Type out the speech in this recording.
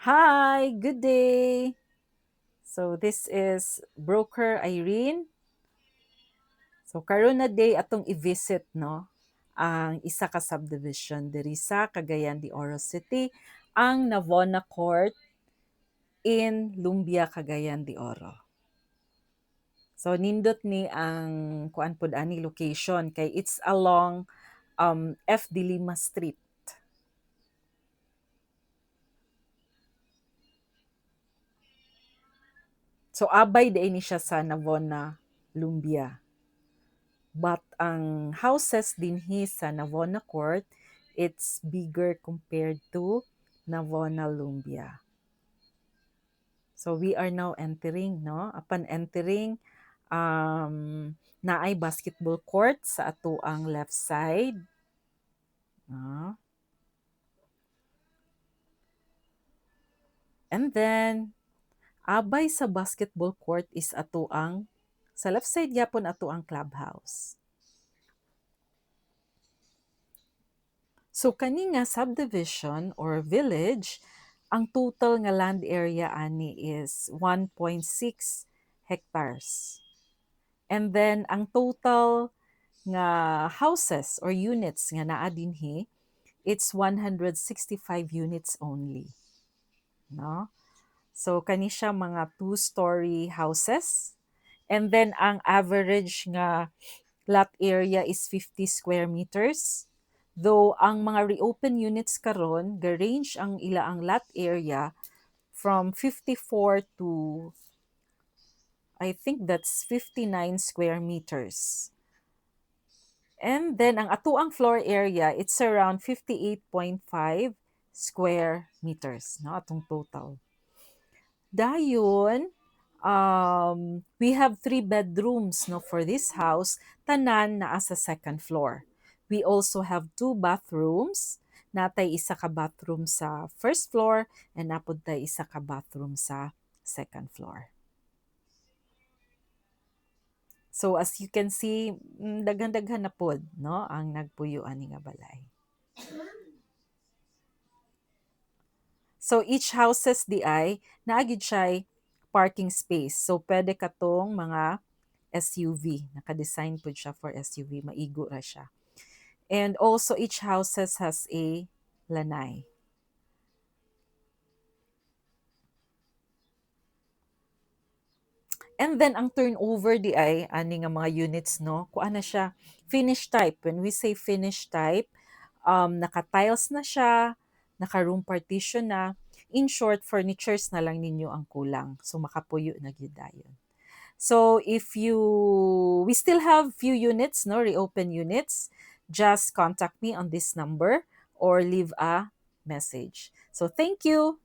Hi, good day. So this is Broker Irene. So karon na day atong i-visit no ang isa ka subdivision diri sa Cagayan de Oro City, ang Navona Court in Lumbia, Cagayan de Oro. So nindot ni ang kuan pod ani location kay it's along F. De Lima Street. So abay day ni siya sa Navona, Lumbia. But ang houses dinhi sa Navona Court, it's bigger compared to Navona Lumbia. So we are now entering, no? Upon entering, naay basketball court sa ato ang left side. No? And then, abay sa basketball court is ato ang, sa left side yapon ato ang clubhouse. So kani nga subdivision or village, ang total nga land area ani is 1.6 hectares. And then ang total nga houses or units nga naa dinhi, it's 165 units only. No? So kani siya mga two-story houses. And then ang average nga lot area is 50 square meters. Though ang mga reopen units karon, ga-range ang ilaang lot area from 54 to I think that's 59 square meters. And then ang atuang floor area, it's around 58.5 square meters, no, atong total. Dayon, we have 3 bedrooms no for this house, tanan naa sa second floor. We also have 2 bathrooms. Natay isa ka bathroom sa first floor and napod tay isa ka bathroom sa second floor. So as you can see, daghan-daghan na pod no ang nagpuyo ani nga balay. So each houses di ay naagid siya parking space. So pwede katong mga SUV. Naka-design po siya for SUV. Maigo ra siya. And also each houses has a lanai. And then ang turnover di ay ani nga mga units no, kuan na siya finish type. When we say finish type, naka-tiles na siya, naka-room partition na. In short, furnitures na lang ninyo ang kulang. So makapuyo na gyud dayon. So if you we still have few units, no, reopen units, just contact me on this number or leave a message. So thank you.